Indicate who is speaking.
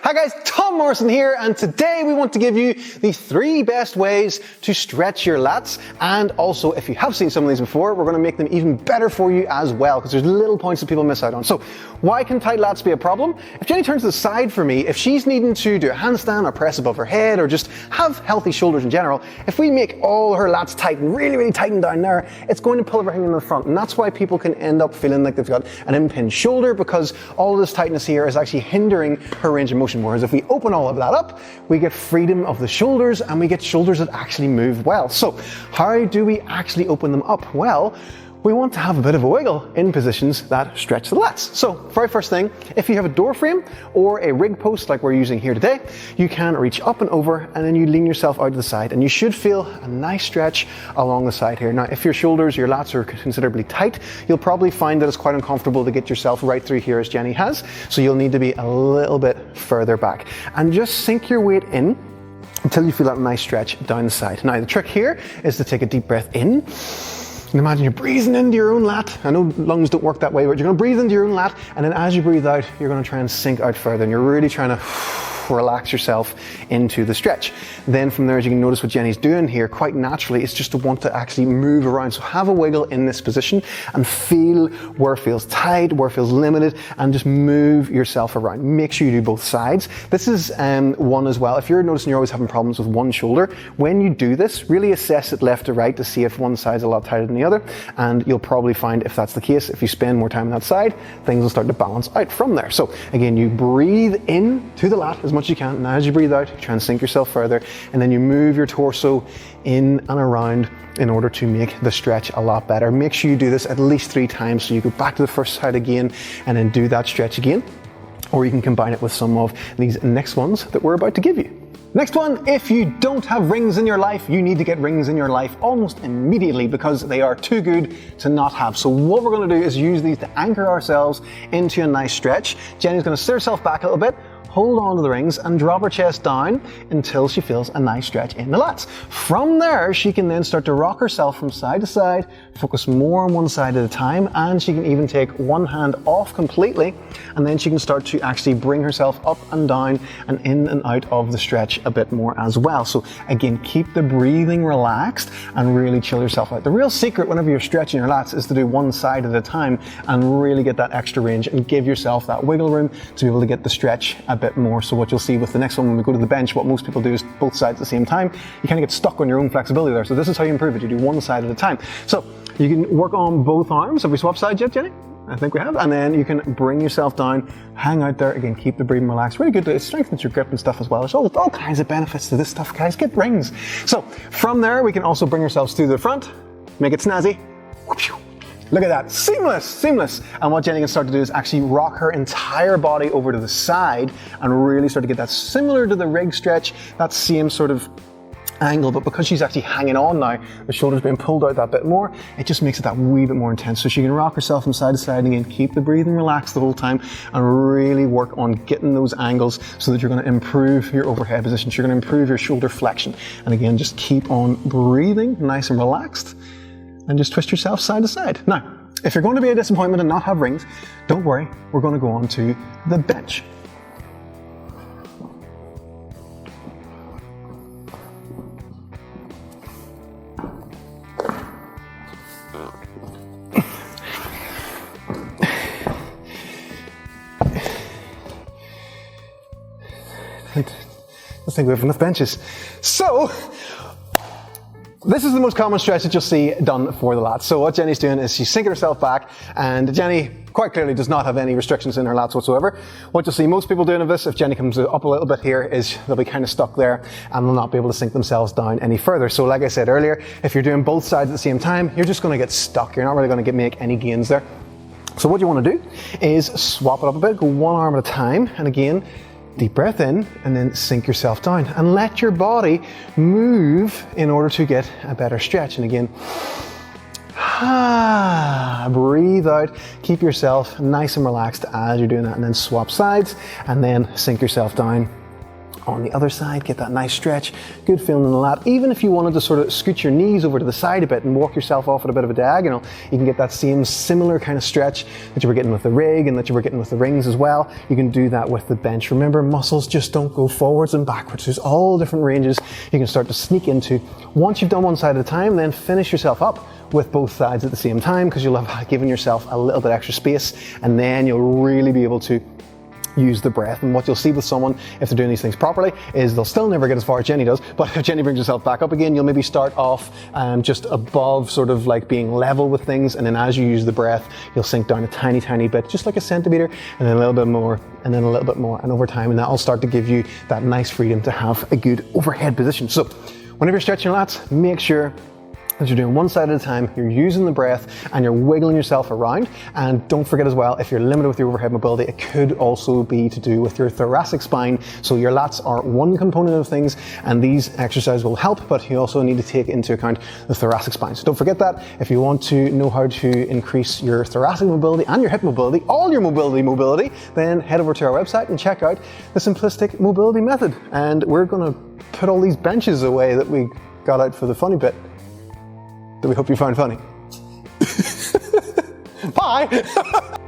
Speaker 1: Hi guys, Tom Morrison here, and today we want to give you the 3 best ways to stretch your lats. And also, if you have seen some of these before, we're going to make them even better for you as well, because there's little points that people miss out on. So, why can tight lats be a problem? If Jenny turns to the side for me, if she's needing to do a handstand or press above her head or just have healthy shoulders in general, if we make all her lats tight and really tighten down there, it's going to pull everything in the front. And that's why people can end up feeling like they've got an impinged shoulder, because all of this tightness here is actually hindering her range of motion. Whereas if we open all of that up, we get freedom of the shoulders and we get shoulders that actually move well. So how do we actually open them up? Well, we want to have a bit of a wiggle in positions that stretch the lats. So, very first thing, if you have a door frame or a rig post like we're using here today, you can reach up and over and then you lean yourself out to the side and you should feel a nice stretch along the side here. Now, if your shoulders, your lats are considerably tight, you'll probably find that it's quite uncomfortable to get yourself right through here as Jenny has. So you'll need to be a little bit further back and just sink your weight in until you feel that nice stretch down the side. Now, the trick here is to take a deep breath in. And imagine you're breathing into your own lat. I know lungs don't work that way, but you're going to breathe into your own lat, and then as you breathe out, you're going to try and sink out further, and you're really trying to relax yourself into the stretch. Then from there, as you can notice what Jenny's doing here, quite naturally, it's just to want to actually move around. So have a wiggle in this position and feel where it feels tight, where it feels limited, and just move yourself around. Make sure you do both sides. This is one as well. If you're noticing you're always having problems with one shoulder, when you do this, really assess it left to right to see if one side's a lot tighter than the other, and you'll probably find if that's the case, if you spend more time on that side, things will start to balance out from there. So again, you breathe in to the lat as much as you can, and as you breathe out, you try and sink yourself further, and then you move your torso in and around in order to make the stretch a lot better. Make sure you do this at least 3 times, so you go back to the first side again and then do that stretch again, or you can combine it with some of these next ones that we're about to give you. Next one, if you don't have rings in your life, you need to get rings in your life almost immediately, because they are too good to not have. So what we're going to do is use these to anchor ourselves into a nice stretch. Jenny's going to sit herself back a little bit, hold on to the rings and drop her chest down until she feels a nice stretch in the lats. From there, she can then start to rock herself from side to side, focus more on one side at a time, and she can even take one hand off completely, and then she can start to actually bring herself up and down and in and out of the stretch a bit more as well. So again, keep the breathing relaxed and really chill yourself out. The real secret whenever you're stretching your lats is to do one side at a time and really get that extra range and give yourself that wiggle room to be able to get the stretch a bit more. So what you'll see with the next one, when we go to the bench, what most people do is both sides at the same time. You kind of get stuck on your own flexibility there. So this is how you improve it. You do one side at a time. So you can work on both arms. Have we swapped sides yet, Jenny? I think we have. And then you can bring yourself down, hang out there. Again, keep the breathing relaxed. Really good. It strengthens your grip and stuff as well. There's all kinds of benefits to this stuff, guys. Get rings. So from there, we can also bring ourselves to the front, make it snazzy. Look at that, seamless. And what Jenny can start to do is actually rock her entire body over to the side and really start to get that similar to the rig stretch, that same sort of angle, but because she's actually hanging on now, the shoulder's being pulled out that bit more, it just makes it that wee bit more intense. So she can rock herself from side to side, and again, keep the breathing relaxed the whole time and really work on getting those angles so that you're going to improve your overhead position, so you're going to improve your shoulder flexion. And again, just keep on breathing nice and relaxed, and just twist yourself side to side. Now, if you're going to be a disappointment and not have rings, don't worry, we're going to go on to the bench. I think we have enough benches. So, this is the most common stretch that you'll see done for the lats. So what Jenny's doing is she's sinking herself back, and Jenny quite clearly does not have any restrictions in her lats whatsoever. What you'll see most people doing of this, if Jenny comes up a little bit here, is they'll be kind of stuck there and they'll not be able to sink themselves down any further. So like I said earlier, if you're doing both sides at the same time, you're just going to get stuck. You're not really going to make any gains there. So what you want to do is swap it up a bit, go one arm at a time, and again, deep breath in and then sink yourself down and let your body move in order to get a better stretch. And again, breathe out, keep yourself nice and relaxed as you're doing that, and then swap sides and then sink yourself down On the other side, get that nice stretch, good feeling in the lat. Even if you wanted to sort of scoot your knees over to the side a bit and walk yourself off at a bit of a diagonal, you can get that same similar kind of stretch that you were getting with the rig and that you were getting with the rings as well. You can do that with the bench. Remember, muscles just don't go forwards and backwards. There's all different ranges you can start to sneak into. Once you've done one side at a time, then finish yourself up with both sides at the same time, because you'll have given yourself a little bit extra space, and then you'll really be able to use the breath. And what you'll see with someone, if they're doing these things properly, is they'll still never get as far as Jenny does, but if Jenny brings herself back up again, you'll maybe start off just above, sort of like being level with things, and then as you use the breath, you'll sink down a tiny, tiny bit, just like a centimeter, and then a little bit more, and then a little bit more, and over time, and that'll start to give you that nice freedom to have a good overhead position. So whenever you're stretching your lats, make sure that you're doing one side at a time, you're using the breath, and you're wiggling yourself around. And don't forget as well, if you're limited with your overhead mobility, it could also be to do with your thoracic spine. So your lats are one component of things, and these exercises will help, but you also need to take into account the thoracic spine. So don't forget that. If you want to know how to increase your thoracic mobility and your hip mobility, all your mobility, then head over to our website and check out the simplistic mobility method. And we're gonna put all these benches away that we got out for the funny bit, that we hope you find funny. Bye!